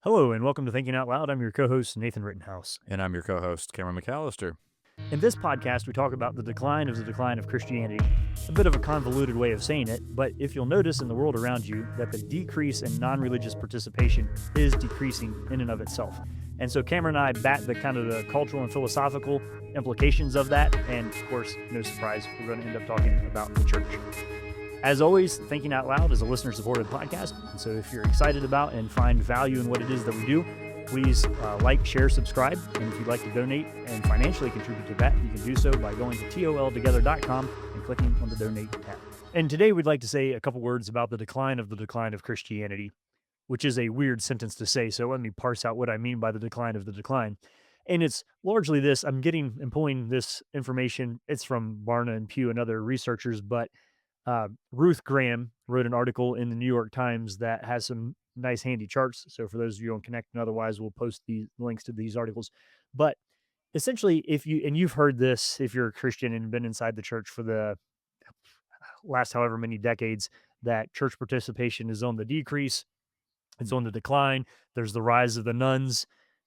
Hello and welcome to Thinking Out Loud. I'm your co-host, Nathan Rittenhouse. And I'm your co-host, Cameron McAllister. In this podcast, we talk about the decline of Christianity. A bit of a convoluted way of saying it, but if you'll notice in the world around you that the decrease in non-religious participation is decreasing in and of itself. And so Cameron and I bat the kind of the cultural and philosophical implications of that. And of course, no surprise, we're going to end up talking about the church. As always, Thinking Out Loud is a listener-supported podcast, and so if you're excited about and find value in what it is that we do, please like, share, subscribe, and if you'd like to donate and financially contribute to that, you can do so by going to toltogether.com and clicking on the Donate tab. And today we'd like to say a couple words about the decline of Christianity, which is a weird sentence to say, so let me parse out what I mean by the decline of the decline. And it's largely this, I'm pulling this information, it's from Barna and Pew and other researchers, but Ruth Graham wrote an article in the New York Times that has some nice handy charts. So for those of you on Connect and otherwise, we'll post the links to these articles. But essentially, if you and you've heard this, if you're a Christian and been inside the church for the last however many decades, that church participation is on the decrease, it's on the decline. There's the rise of the nuns,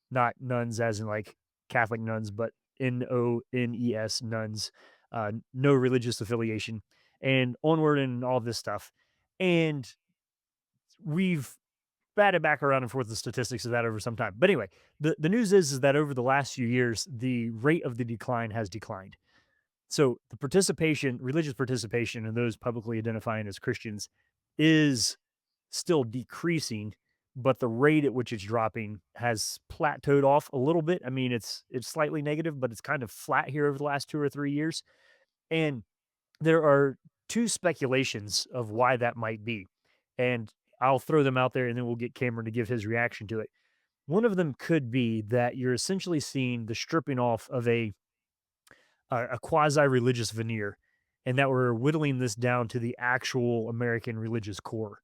not nuns as in like Catholic nuns, but NONES nuns, no religious affiliation, and onward and all this stuff. And we've batted back around and forth the statistics of that over some time. But anyway, the news is that over the last few years, the rate of the decline has declined. So the participation, religious participation in those publicly identifying as Christians is still decreasing, but the rate at which it's dropping has plateaued off a little bit. I mean, it's slightly negative, but it's kind of flat here over the last 2 or 3 years. And there are two speculations of why that might be. And I'll throw them out there and then we'll get Cameron to give his reaction to it. One of them could be that you're essentially seeing the stripping off of a quasi-religious veneer, and that we're whittling this down to the actual American religious core.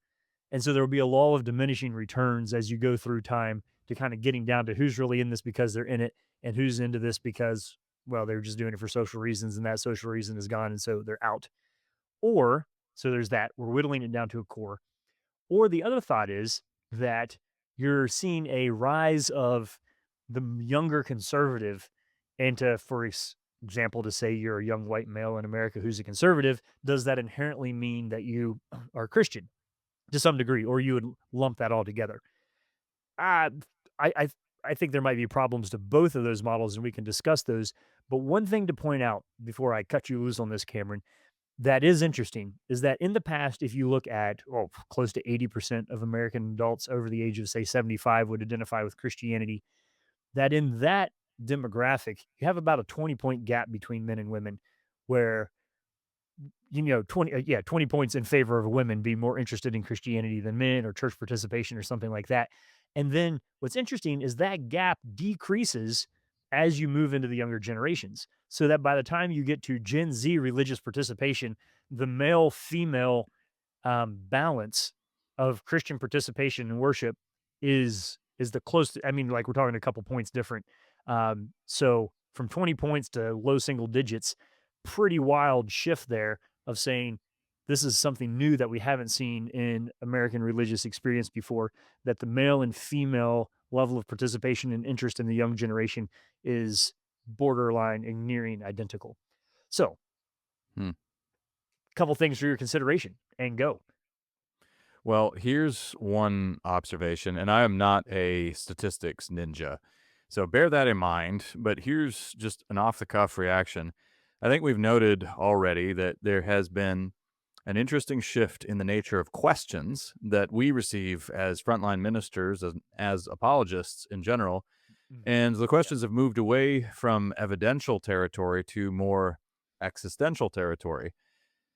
And so there will be a law of diminishing returns as you go through time to kind of getting down to who's really in this because they're in it and who's into this because, well, they're just doing it for social reasons and that social reason is gone and so they're out. Or, so there's that, we're whittling it down to a core. Or the other thought is that you're seeing a rise of the younger conservative, and for example, to say you're a young white male in America who's a conservative, does that inherently mean that you are Christian to some degree, or you would lump that all together? Uh, I, I, I think there might be problems to both of those models, and we can discuss those. But one thing to point out before I cut you loose on this, Cameron, that is interesting is that in the past, if you look at close to 80% of American adults over the age of, say, 75 would identify with Christianity, that in that demographic, you have about a 20-point gap between men and women where 20 points in favor of women being more interested in Christianity than men or church participation or something like that. And then what's interesting is that gap decreases as you move into the younger generations. So that by the time you get to Gen Z religious participation, the male female balance of Christian participation in worship is the close. I mean, like we're talking a couple points different. So from 20 points to low single digits, pretty wild shift there of saying this is something new that we haven't seen in American religious experience before, that the male and female level of participation and interest in the young generation is borderline and nearing identical. So, Hmm. a couple things for your consideration and go. Well, here's one observation, and I am not a statistics ninja, so bear that in mind. But here's just an off the cuff reaction. I think we've noted already that there has been an interesting shift in the nature of questions that we receive as frontline ministers, as apologists in general. Mhm. And the Yeah. questions have moved away from evidential territory to more existential territory.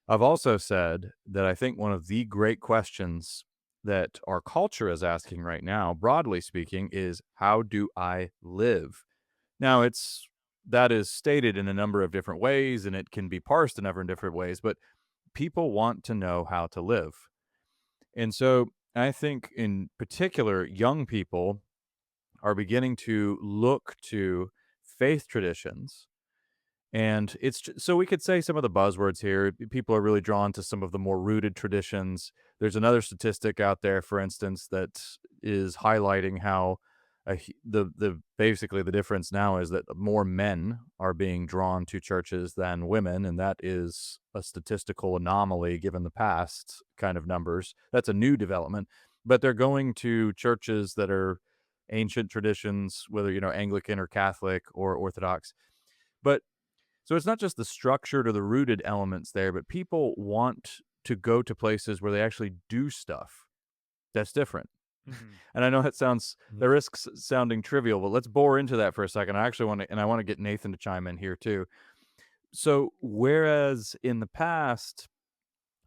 I've also said that I think one of the great questions that our culture is asking right now, broadly speaking, is how do I live? Now, that is stated in a number of different ways and it can be parsed in a number of different ways, but people want to know how to live. And so I think in particular, young people are beginning to look to faith traditions And so we could say some of the buzzwords here. People are really drawn to some of the more rooted traditions. There's another statistic out there, for instance, that is highlighting how the basically the difference now is that more men are being drawn to churches than women, and that is a statistical anomaly given the past kind of numbers. That's a new development, but they're going to churches that are ancient traditions, whether Anglican or Catholic or Orthodox. But so it's not just the structured or the rooted elements there, but people want to go to places where they actually do stuff that's different. Hmm. And I know that risks sounding trivial, but let's bore into that for a second. I actually want to get Nathan to chime in here too. So whereas in the past,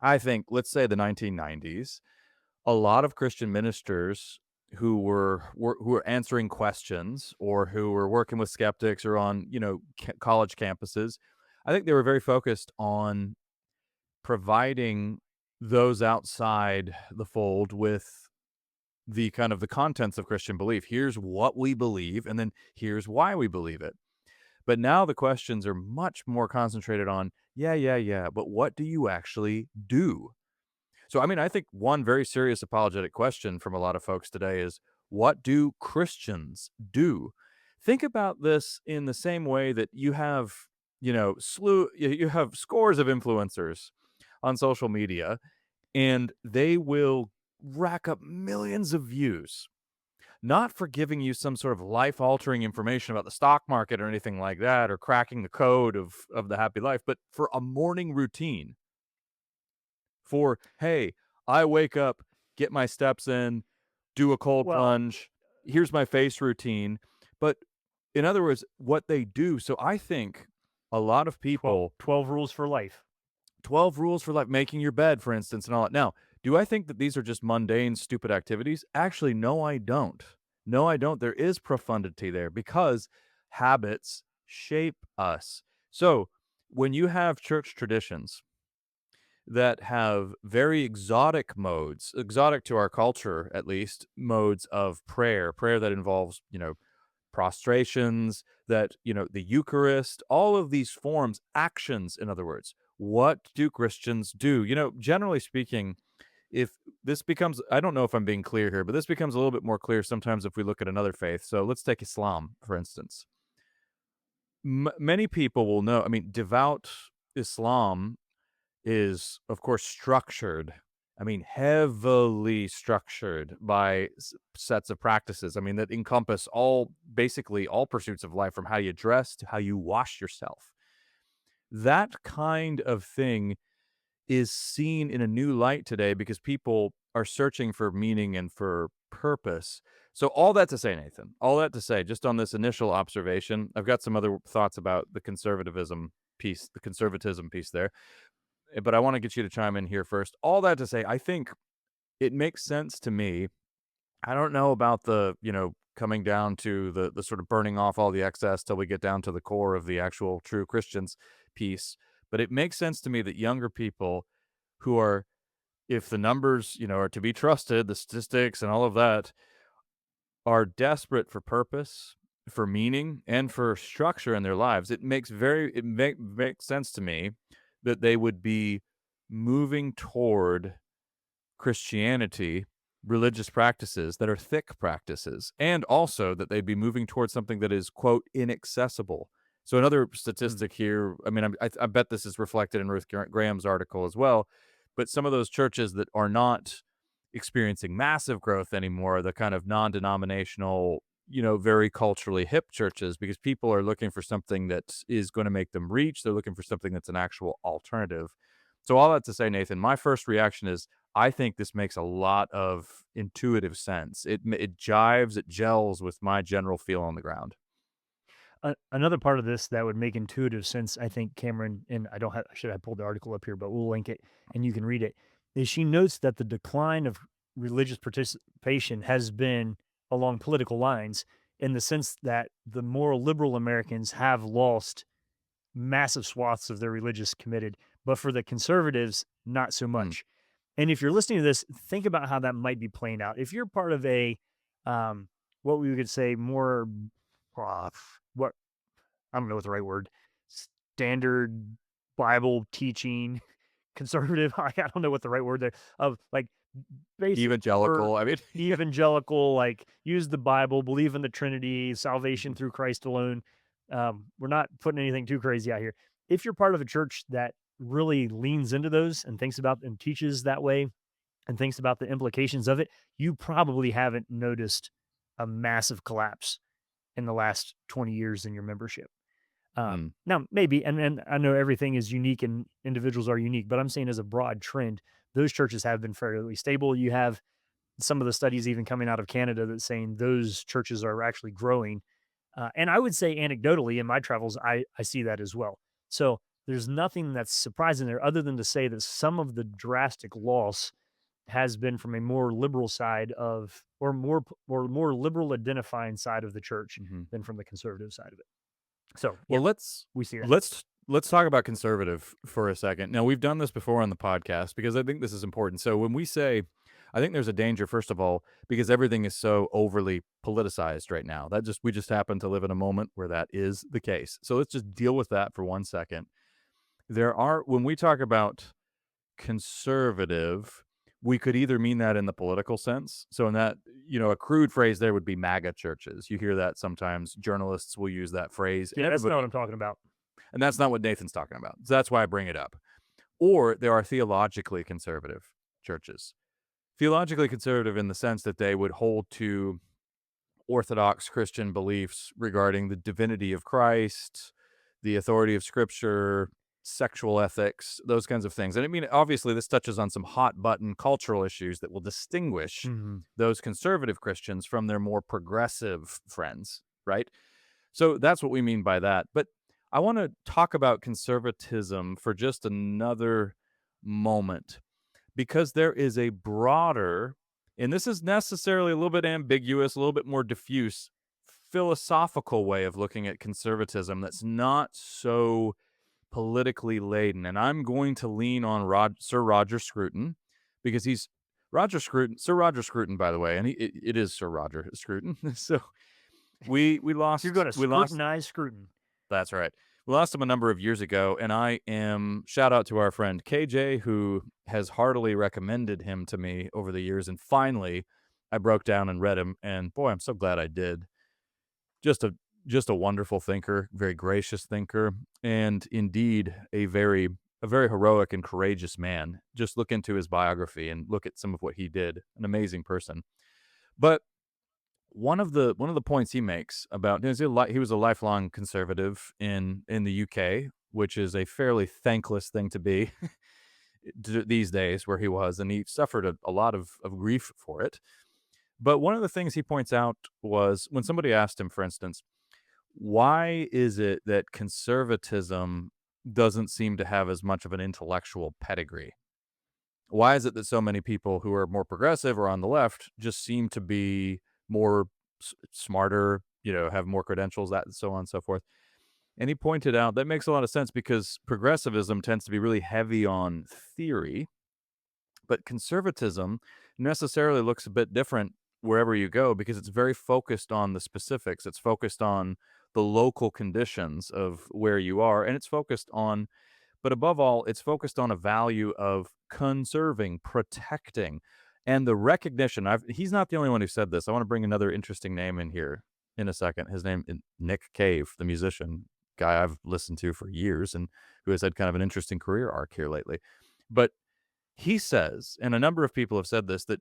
I think, let's say the 1990s, a lot of Christian ministers who were answering questions or who were working with skeptics or on college campuses, I think they were very focused on providing those outside the fold with the kind of the contents of Christian belief. Here's what we believe, and then here's why we believe it. But now the questions are much more concentrated on, yeah, yeah, yeah, but what do you actually do? So, I mean, I think one very serious apologetic question from a lot of folks today is, what do Christians do? Think about this in the same way that you have, you have scores of influencers on social media, and they will rack up millions of views, not for giving you some sort of life altering information about the stock market or anything like that, or cracking the code of the happy life, but for a morning routine for, hey, I wake up, get my steps in, do a cold Well, plunge, here's my face routine. But in other words, what they do. So I think a lot of 12, people, 12 rules for life. 12 rules for life, making your bed, for instance, and all that. Now, do I think that these are just mundane, stupid activities? Actually, no, I don't. No, I don't. There is profundity there because habits shape us. So when you have church traditions, that have very exotic modes, exotic to our culture at least, modes of prayer that involves, prostrations, that, the Eucharist, all of these forms, actions, in other words. What do Christians do? Generally speaking, if this becomes, I don't know if I'm being clear here, but this becomes a little bit more clear sometimes if we look at another faith. So let's take Islam, for instance. Many people will know, I mean, devout Islam is, of course, structured. I mean, heavily structured by sets of practices. I mean, that encompass basically all pursuits of life, from how you dress to how you wash yourself. That kind of thing is seen in a new light today because people are searching for meaning and for purpose. So, all that to say, Nathan, all that to say, just on this initial observation, I've got some other thoughts about the conservatism piece there, but I want to get you to chime in here first. All that to say, I think it makes sense to me. I don't know about the, coming down to the sort of burning off all the excess till we get down to the core of the actual true Christians piece, but it makes sense to me that younger people who are, if the numbers, are to be trusted, the statistics and all of that, are desperate for purpose, for meaning, and for structure in their lives. Makes sense to me that they would be moving toward Christianity, religious practices that are thick practices, and also that they'd be moving towards something that is, quote, inaccessible. So another Mm. statistic here, I mean, I bet this is reflected in Ruth Graham's article as well, but some of those churches that are not experiencing massive growth anymore, the kind of non-denominational, very culturally hip churches, because people are looking for something that is going to make them reach. They're looking for something that's an actual alternative. So all that to say, Nathan, my first reaction is I think this makes a lot of intuitive sense. It jives, it gels with my general feel on the ground. Another part of this that would make intuitive sense, I think, Cameron, and I don't have, I should have pulled the article up here, but we'll link it and you can read it. Is she notes that the decline of religious participation has been along political lines, in the sense that the more liberal Americans have lost massive swaths of their religious committed, but for the conservatives, not so Hmm. much. And if you're listening to this, think about how that might be playing out. If you're part of um, what we could say more, what I don't know what the right word. standard Bible teaching conservative. I don't know what the right word there of like basic or Evangelical. I mean, yeah. evangelical, like use the Bible, believe in the Trinity, salvation Mhm. through Christ alone. We're not putting anything too crazy out here. If you're part of a church that really leans into those and thinks about and teaches that way and thinks about the implications of it, you probably haven't noticed a massive collapse in the last 20 years in your membership. Mm, Now, maybe, and I know everything is unique and individuals are unique, but I'm saying as a broad trend, those churches have been fairly stable. You have some of the studies even coming out of Canada that's saying those churches are actually growing. And I would say anecdotally in my travels, I see that as well. So there's nothing that's surprising there other than to say that some of the drastic loss has been from a more liberal side of, or more liberal identifying side of the church mhm. than from the conservative side of it. So yeah, Well, we see that. let's talk about conservative for a second. Now, we've done this before on the podcast because I think this is important. So when we say, I think there's a danger, first of all, because everything is so overly politicized right now. That just we just happen to live in a moment where that is the case. So let's just deal with that for 1 second. There are when we talk about conservative, we could either mean that in the political sense. So in that, a crude phrase there would be MAGA churches. You hear that sometimes. Journalists will use that phrase, and Yeah, that's not what everybody I'm talking about. and that's not what Nathan's talking about. So that's why I bring it up. Or there are theologically conservative churches. Theologically conservative in the sense that they would hold to Orthodox Christian beliefs regarding the divinity of Christ, the authority of Scripture, sexual ethics, those kinds of things. And I mean, obviously, this touches on some hot button cultural issues that will distinguish Mhm. those conservative Christians from their more progressive friends, right? So that's what we mean by that. But I want to talk about conservatism for just another moment because there is a broader, and this is necessarily a little bit ambiguous, a little bit more diffuse, philosophical way of looking at conservatism that's not so politically laden. And I'm going to lean on Sir Roger Scruton because he's Sir Roger Scruton, by the way, and it is Sir Roger Scruton. So we You're lost gonna we lost scrutinize Scruton. that's right. We lost him a number of years ago, and I am shout out to our friend KJ, who has heartily recommended him to me over the years. And finally, I broke down and read him, and boy, I'm so glad I did. Just a just a wonderful thinker, very gracious thinker, and indeed a very heroic and courageous man. Just look into his biography and look at some of what he did. An amazing person. But one of the points he makes about he was a lifelong conservative in the UK, which is a fairly thankless thing to be these days where he was, and he suffered a lot of grief for it. But one of the things he points out was when somebody asked him, for instance, why is it that conservatism doesn't seem to have as much of an intellectual pedigree? Why is it that so many people who are more progressive or on the left just seem to be more smarter, have more credentials, that and so on and so forth? And he pointed out that makes a lot of sense because progressivism tends to be really heavy on theory, but conservatism necessarily looks a bit different wherever you go because it's very focused on the specifics. It's focused on the local conditions of where you are, and it's focused on but above all, it's focused on a value of conserving, protecting, and the recognition. He's not the only one who said this. I want to bring another interesting name in here in a second. His name is Nick Cave, the musician guy I've listened to for years and who has had kind of an interesting career arc here lately. But he says, and a number of people have said this, that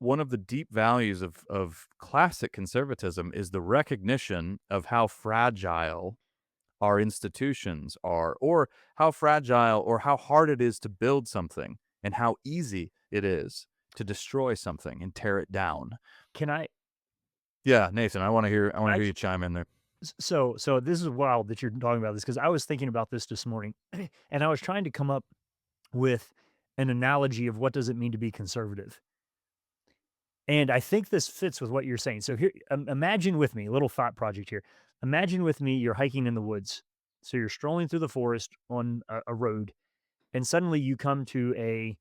one of the deep values of classic conservatism is the recognition of how fragile our institutions are, or how fragile or how hard it is to build something, and how easy it is to destroy something and tear it down. Can I Yeah, Nathan, I want to I hear you chime in there. so this is wild that you're talking about this because I was thinking about this morning, and I was trying to come up with an analogy of what does it mean to be conservative. And I think this fits with what you're saying. So here, imagine with me, a little thought project here. Imagine with me, you're hiking in the woods. So you're strolling through the forest on a road, and suddenly you come to a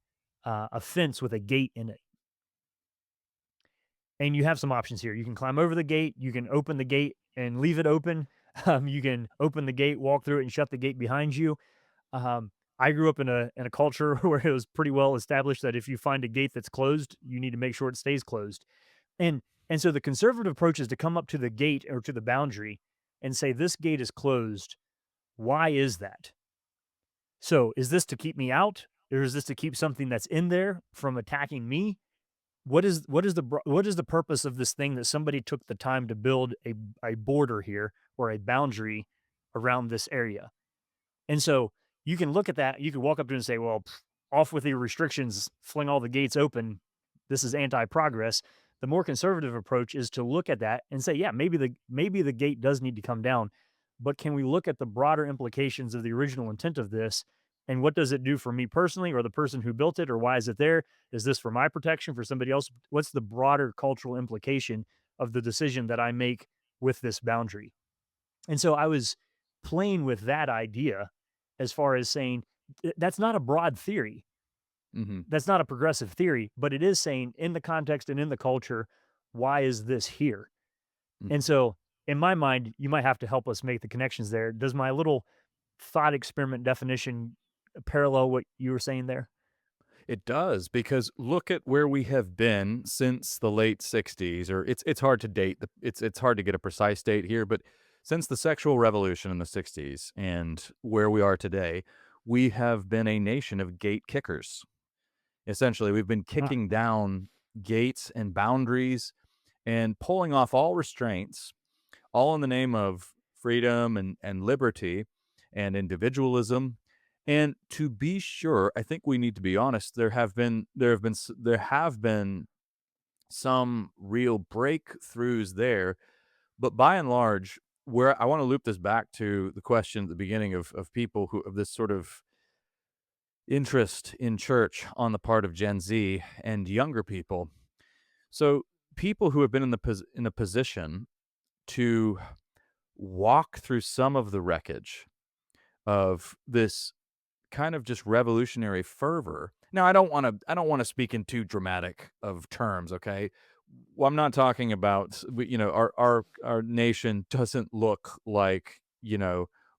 fence with a gate in it. And you have some options here. You can climb over the gate, you can open the gate and leave it open, You can open the gate, walk through it, and shut the gate behind you. I grew up in a culture where it was pretty well established that if you find a gate that's closed, you need to make sure it stays closed. And and so the conservative approach is to come up to the gate or to the boundary and say, "This gate is closed. Why is that? So is this to keep me out, or is this to keep something that's in there from attacking me? What is the purpose of this thing that somebody took the time to build a border here or a boundary around this area?" And so you can look at that, you can walk up to it and say, "Well, off with the restrictions, fling all the gates open. This is anti-progress." The more conservative approach is to look at that and say, "Yeah, maybe the gate does need to come down, but can we look at the broader implications of the original intent of this, and what does it do for me personally or the person who built it, or why is it there? Is this for my protection, for somebody else? What's the broader cultural implication of the decision that I make with this boundary?" And so I was playing with that idea as far as saying, that's not a broad theory. Hmm. That's not a progressive theory, but it is saying in the context and in the culture, why is this here? And so in my mind, you might have to help us make the connections there. Does my little thought experiment definition parallel what you were saying there? It does, because look at where we have been since the late 60s, or it's hard to date. It's hard to get a precise date here, but since the sexual revolution in the 60s and where we are today, we have been a nation of gate kickers. Essentially, we've been Ah, kicking down gates and boundaries and pulling off all restraints, all in the name of freedom and liberty and individualism. And to be sure, I think we need to be honest. There have been some real breakthroughs there, but by and large, where I want to loop this back to the question at the beginning of people who of this sort of interest in church on the part of Gen Z and younger people. So people who have been in a position to walk through some of the wreckage of this kind of just revolutionary fervor. Now, I don't want to speak in too dramatic of terms, okay? Well, I'm not talking about our nation doesn't look like,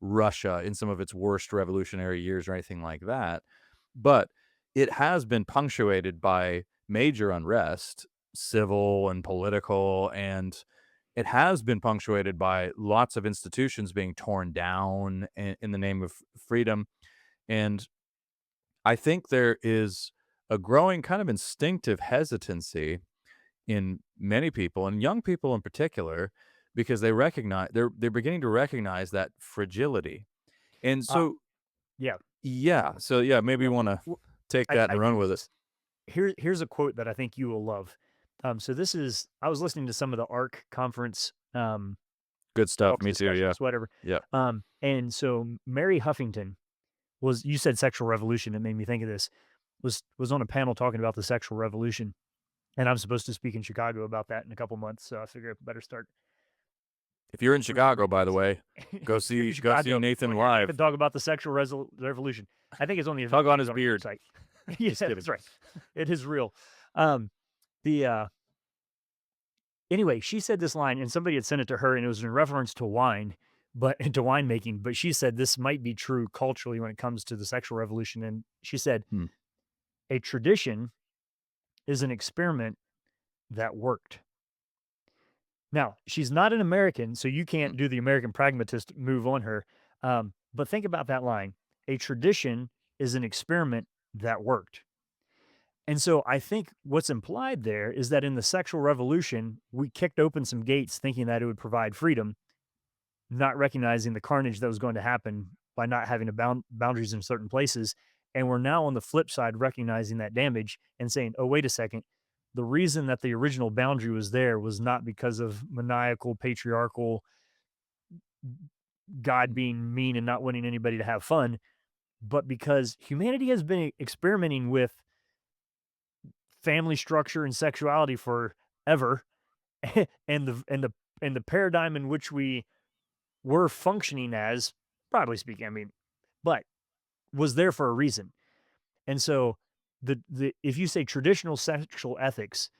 Russia in some of its worst revolutionary years or anything like that. But it has been punctuated by major unrest, civil and political, and it has been punctuated by lots of institutions being torn down in the name of freedom. And I think there is a growing kind of instinctive hesitancy in many people, and young people in particular, because they're beginning to recognize that fragility. And ah, so yeah. yeah, maybe you Well, want to w- take that I and run with it. here's a quote that I think you will love. So this is I was listening to some of the ARC conference Good stuff. talks, Me too. Yeah. discussions, whatever. Yeah. And so Mary Huffington was you said sexual revolution, it made me think of this, was on a panel talking about the sexual revolution. And I'm supposed to speak in Chicago about that in a couple months, so I figure I better start If you're in Chicago, proofreading by the this. way, If you're in go see Chicago, Nathan well, you're not live. gonna talk about the sexual revolution. I think it's on the event Tug on page his on your beard. website. Yeah, Just kidding. that's right. It is real. Um, the Anyway, she said this line, and somebody had sent it to her, and it was in reference to wine, but to winemaking. But she said this might be true culturally when it comes to the sexual revolution. And she said, Hmm. a tradition is an experiment that worked. Now, she's not an American, so you Hmm. can't do the American pragmatist move on her. But think about that line. A tradition is an experiment that worked. And so I think what's implied there is that in the sexual revolution, we kicked open some gates thinking that it would provide freedom, not recognizing the carnage that was going to happen by not having a boundaries in certain places. And we're now on the flip side recognizing that damage and saying, "Oh, wait a second. The reason that the original boundary was there was not because of maniacal, patriarchal God being mean and not wanting anybody to have fun, but because humanity has been experimenting with family structure and sexuality forever, and the paradigm in which we were functioning as, broadly speaking, I mean, but was there for a reason. And so the if you say traditional sexual ethics,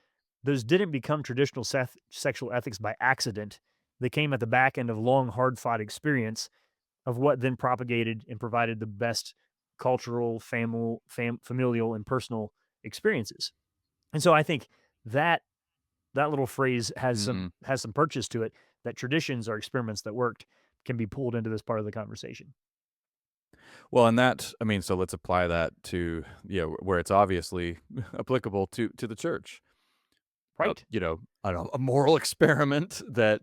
those didn't become traditional sexual ethics by accident. that came at the back end of long, hard fought experience of what then propagated and provided the best cultural, familial, and personal experiences. And so I think that that little phrase Mhm. has some purchase to it, that traditions are experiments that worked, can be pulled into this part of the conversation. Well, and that I mean, so let's apply that to, where it's obviously applicable to the church. Right. I don't know, a moral experiment that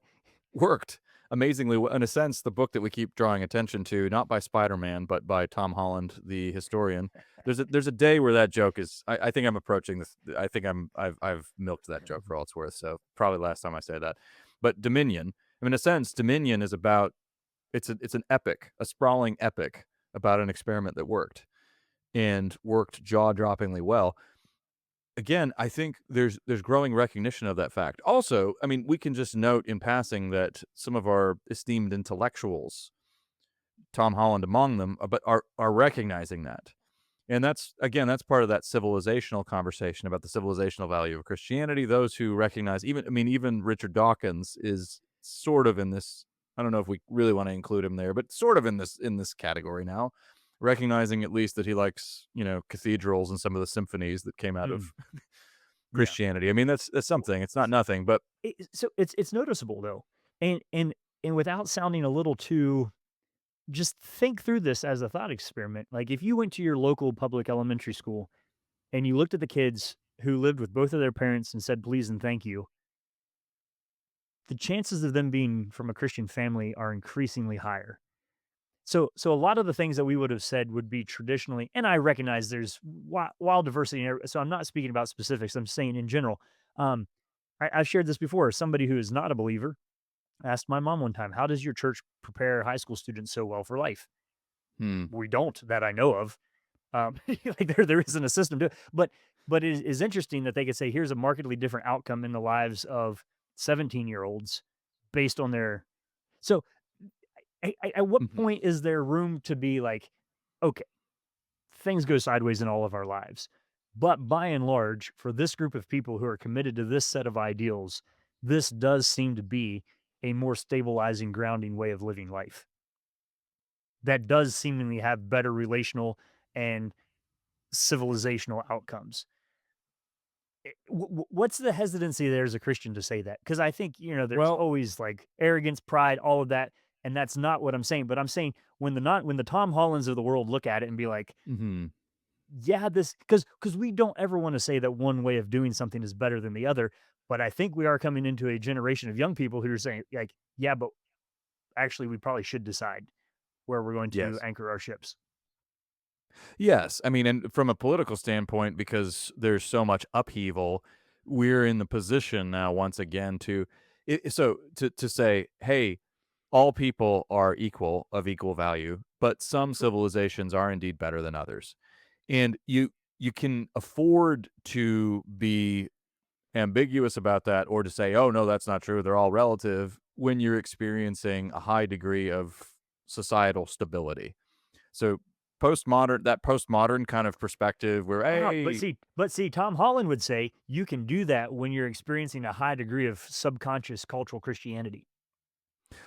worked amazingly in a sense, the book that we keep drawing attention to, not by Spider-Man, but by Tom Holland, the historian. There's a day where that joke is I think I'm approaching this I think I've milked that joke for all it's worth, so probably last time I say that. But Dominion, I mean, in a sense, Dominion is about it's an epic, a sprawling epic about an experiment that worked and worked jaw-droppingly well. Again, I think there's growing recognition of that fact. Also, I mean, we can just note in passing that some of our esteemed intellectuals, Tom Holland among them, but are recognizing that. And that's again, that's part of that civilizational conversation about the civilizational value of Christianity. Those who recognize even I mean, even Richard Dawkins is sort of in this I don't know if we really want to include him there, but sort of in this category now, recognizing at least that he likes, cathedrals and some of the symphonies that came out of Mm, yeah. Christianity. I mean, that's something. It's not nothing, but So it's noticeable though, and without sounding a little too, just think through this as a thought experiment. Like if you went to your local public elementary school and you looked at the kids who lived with both of their parents and said please and thank you, the chances of them being from a Christian family are increasingly higher. So a lot of the things that we would have said would be traditionally, and I recognize there's wild diversity. So I'm not speaking about specifics. I'm saying in general. Um, I've shared this before. Somebody who is not a believer asked my mom one time, "How does your church prepare high school students so well for life?" hmm, We don't, that I know of. Like there isn't a system to it. But it is interesting that they could say, "Here's a markedly different outcome in the lives of 17-year-olds based on their." So at what mhm. point is there room to be like, okay, things go sideways in all of our lives. But by and large, for this group of people who are committed to this set of ideals, this does seem to be a more stabilizing, grounding way of living life that does seemingly have better relational and civilizational outcomes. What's the hesitancy there as a Christian to say that? Because I think, there's Well, always like arrogance, pride, all of that. And that's not what I'm saying. But I'm saying when the Tom Hollands of the world look at it and be like, mhm. yeah, this because we don't ever want to say that one way of doing something is better than the other. But I think we are coming into a generation of young people who are saying, like, yeah, but actually we probably should decide where we're going to Yes. anchor our ships. Yes, I mean, and from a political standpoint, because there's so much upheaval, we're in the position now once again to say, "Hey, all people are equal of equal value, but some Sure. civilizations are indeed better than others." And you can afford to be ambiguous about that or to say, "Oh, no, that's not true. They're all relative," when you're experiencing a high degree of societal stability. So postmodern kind of perspective where, But hey, see, Tom Holland would say you can do that when you're experiencing a high degree of subconscious cultural Christianity.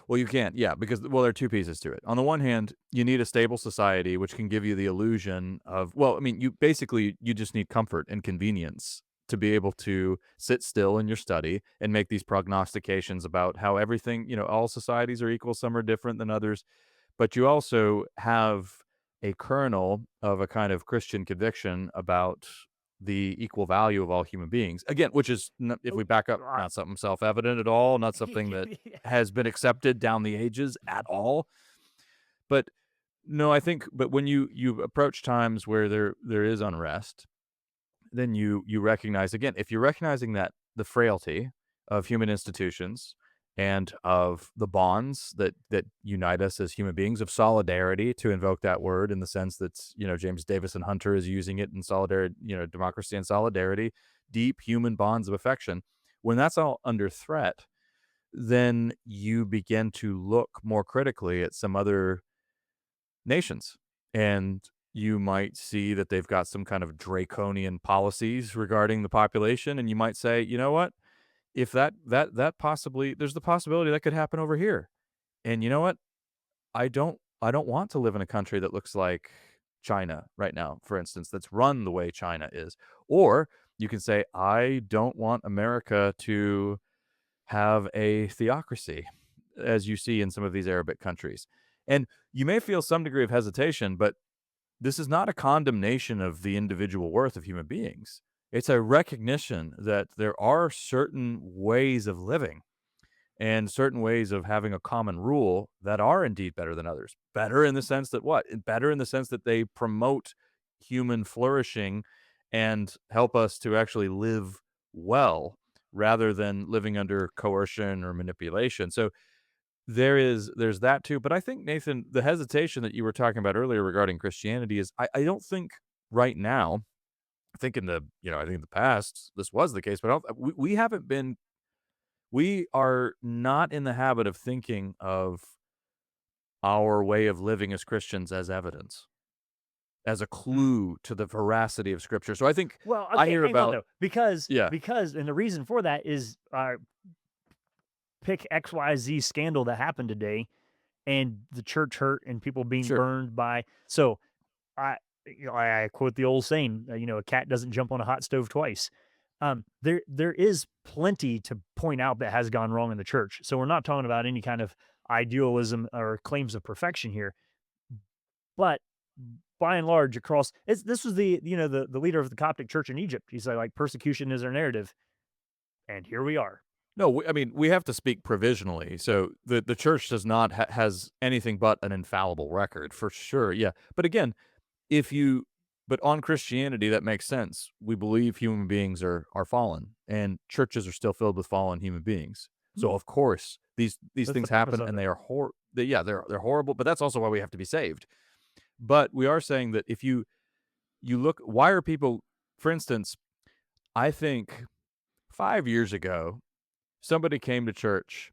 well, you can't, yeah, because well, there are two pieces to it. On the one hand, you need a stable society, which can give you the illusion of, well, I mean, you just need comfort and convenience to be able to sit still in your study and make these prognostications about how everything, all societies are equal, some are different than others. But you also have a kernel of a kind of Christian conviction about the equal value of all human beings. Again, which is, if we Oh, back up, God. not something self-evident at all, not something that has been accepted down the ages at all. But no, I think, but when you approach times where there is unrest, then you recognize again, if you're recognizing that the frailty of human institutions and of the bonds that unite us as human beings, of solidarity, to invoke that word in the sense that James Davison Hunter is using it in solidarity, democracy and solidarity, deep human bonds of affection. When that's all under threat, then you begin to look more critically at some other nations. And you might see that they've got some kind of draconian policies regarding the population. And you might say, you know what? if that possibly there's the possibility that could happen over here. And you know what? I don't want to live in a country that looks like China right now, for instance, that's run the way China is. Or you can say, I don't want America to have a theocracy, as you see in some of these Arabic countries. And you may feel some degree of hesitation, but this is not a condemnation of the individual worth of human beings. It's a recognition that there are certain ways of living and certain ways of having a common rule that are indeed better than others. Better in the sense that what? Better in the sense that they promote human flourishing and help us to actually live well rather than living under coercion or manipulation. So there's that too. But I think, Nathan, the hesitation that you were talking about earlier regarding Christianity is I don't think right now, I think in the I think in the past this was the case, but we haven't been we are not in the habit of thinking of our way of living as Christians as evidence, as a Mm. clue to the veracity of Scripture. So I think Well, I okay, hear hang on about though, because yeah, and the reason for that is pick XYZ scandal that happened today, and the church hurt and people being sure. burned by. So I I quote the old saying, a cat doesn't jump on a hot stove twice. There is plenty to point out that has gone wrong in the church. So we're not talking about any kind of idealism or claims of perfection here, but by and large, across this was the leader of the Coptic church in Egypt. He's like persecution is our narrative, and here we are. No, I mean, we have to speak provisionally. So the church does not has anything but an infallible record for sure. Yeah. But again, if you but on Christianity, that makes sense. We believe human beings are fallen, and churches are still filled with fallen human beings. So Hmm, of course, these that's the things premise happen, of and it. yeah, they're horrible. But that's also why we have to be saved. But we are saying that if you look, why are people, for instance, I think 5 years ago, somebody came to church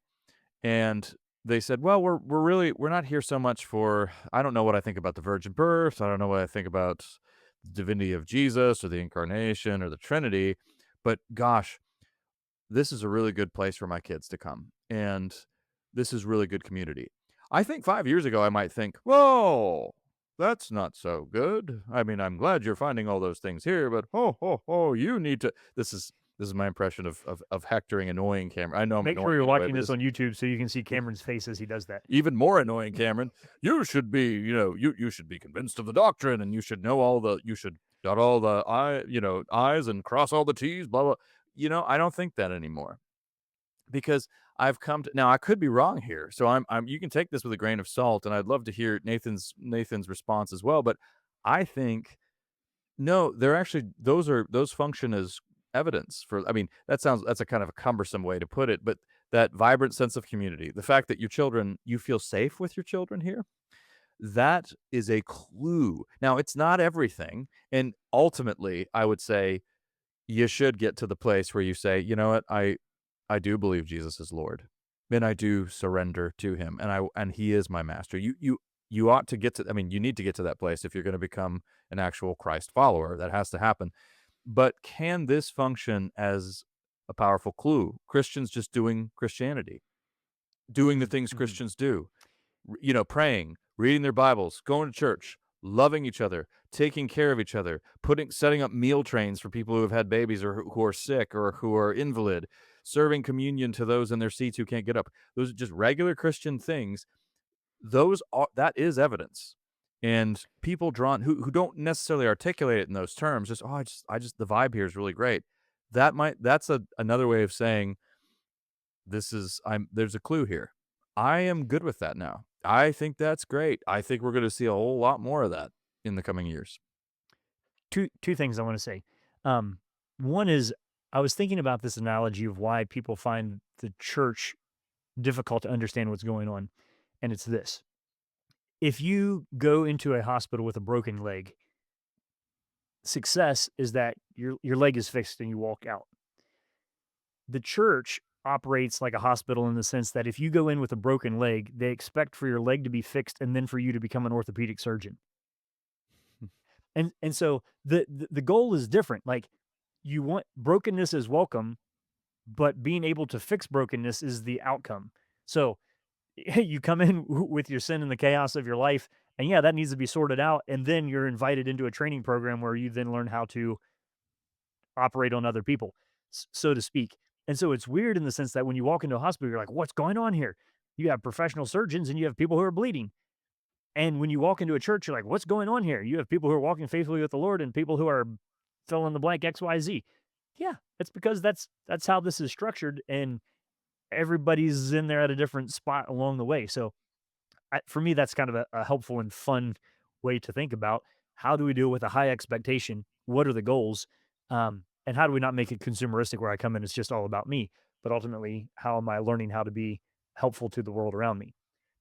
and they said, "Well, we're not here so much for I don't know what I think about the virgin birth. I don't know what I think about the divinity of Jesus or the incarnation or the Trinity, but gosh, this is a really good place for my kids to come, and this is really good community." I think 5 years ago I might think, "Whoa, that's not so good. I mean, I'm glad you're finding all those things here, but you need to." This is my impression of hectoring, annoying Cameron. I know I'm Make sure annoying you're anyway, watching but this this on YouTube so you can see Cameron's face as he does that. even more annoying, Cameron. You should be, you should be convinced of the doctrine, and you should know you should dot all the I's and cross all the T's, blah blah. I don't think that anymore because I've come to now. I could be wrong here, so I'm. You can take this with a grain of salt, and I'd love to hear Nathan's response as well. But I think no, they're actually those function as evidence for I mean, that's a kind of a cumbersome way to put it, but that vibrant sense of community, the fact that you feel safe with your children here, that is a clue. Now, it's not everything, and ultimately, I would say you should get to the place where you say, "You know what? I do believe Jesus is Lord, and I do surrender to him, and he is my master." You ought to get to I mean, you need to get to that place if you're gonna become an actual Christ follower. That has to happen. But can this function as a powerful clue? Christians just doing Christianity, doing the Mm, things mhm. Christians do, praying, reading their Bibles, going to church, loving each other, taking care of each other, setting up meal trains for people who have had babies or who are sick or who are invalid, serving communion to those in their seats who can't get up. Those are just regular Christian things. That is evidence. And people drawn who don't necessarily articulate it in those terms, just I just the vibe here is really great. That's another way of saying there's a clue here. I am good with that now. I think that's great. I think we're gonna see a whole lot more of that in the coming years. Two things I want to say. Um, One is I was thinking about this analogy of why people find the church difficult to understand what's going on, and it's this: if you go into a hospital with a broken leg, success is that your leg is fixed and you walk out. The church operates like a hospital in the sense that if you go in with a broken leg, they expect for your leg to be fixed and then for you to become an orthopedic surgeon. And so the goal is different. Like you want brokenness is welcome, but being able to fix brokenness is the outcome. So you come in with your sin and the chaos of your life, and yeah, that needs to be sorted out. And then you're invited into a training program where you then learn how to operate on other people, so to speak. And so it's weird in the sense that when you walk into a hospital, you're like, what's going on here? You have professional surgeons and you have people who are bleeding. And when you walk into a church, you're like, what's going on here? You have people who are walking faithfully with the Lord and people who are fill in the blank XYZ. Yeah, it's because that's how this is structured, and everybody's in there at a different spot along the way. So for me, that's kind of a helpful and fun way to think about how do we deal with a high expectation? What are the goals? And how do we not make it consumeristic where I come in, it's just all about me, but ultimately, how am I learning how to be helpful to the world around me?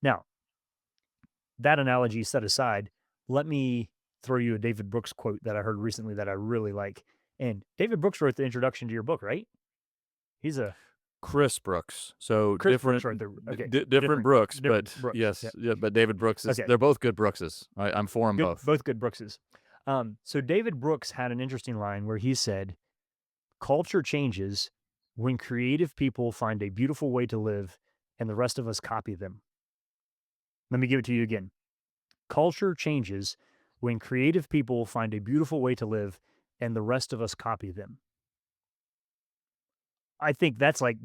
Now, that analogy set aside, let me throw you a David Brooks quote that I heard recently that I really like. And David Brooks wrote the introduction to your book, right? He's a Chris Brooks. So Chris different, Brooks wrote the okay, different Brooks, different but Brooks. yes, Yep. yeah, but David Brooks is, Okay. they're both good Brookses. I'm for them Good, both. good Brookses. So David Brooks had an interesting line where he said, culture changes when creative people find a beautiful way to live and the rest of us copy them. Let me give it to you again. Culture changes when creative people find a beautiful way to live and the rest of us copy them. I think that's like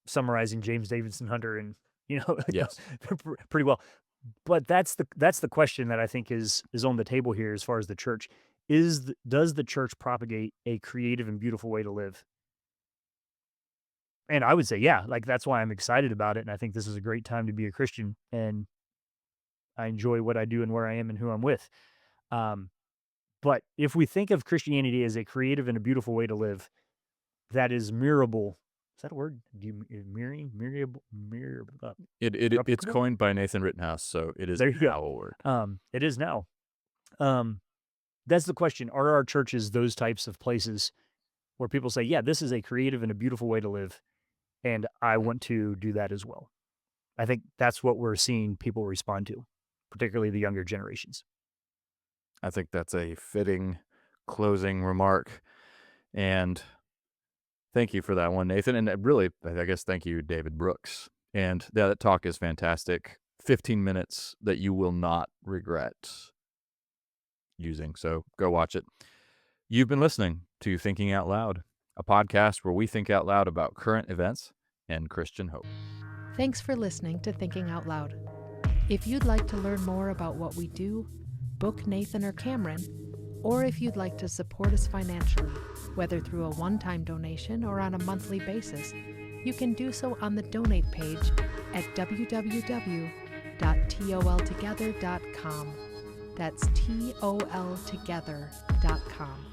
summarizing James Davidson Hunter and, Yes. pretty well. But that's the question that I think is on the table here as far as the church. Does the church propagate a creative and beautiful way to live? And I would say, yeah, like that's why I'm excited about it. And I think this is a great time to be a Christian. And I enjoy what I do and where I am and who I'm with. But if we think of Christianity as a creative and a beautiful way to live, that is mirable. Is that a word? It's Replicable? coined by Nathan Rittenhouse, so it is There you go. now a word. It is now. That's the question. Are our churches those types of places where people say, yeah, this is a creative and a beautiful way to live, and I want to do that as well? I think that's what we're seeing people respond to, particularly the younger generations. I think that's a fitting closing remark. And thank you for that one, Nathan. And really, I guess, thank you, David Brooks. And yeah, that talk is fantastic. 15 minutes that you will not regret using. So go watch it. You've been listening to Thinking Out Loud, a podcast where we think out loud about current events and Christian hope. Thanks for listening to Thinking Out Loud. If you'd like to learn more about what we do, book Nathan or Cameron, or if you'd like to support us financially, whether through a one-time donation or on a monthly basis, you can do so on the donate page at www.toltogether.com. That's toltogether.com.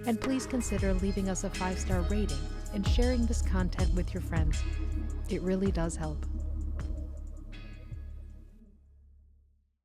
And please consider leaving us a 5-star rating and sharing this content with your friends. It really does help.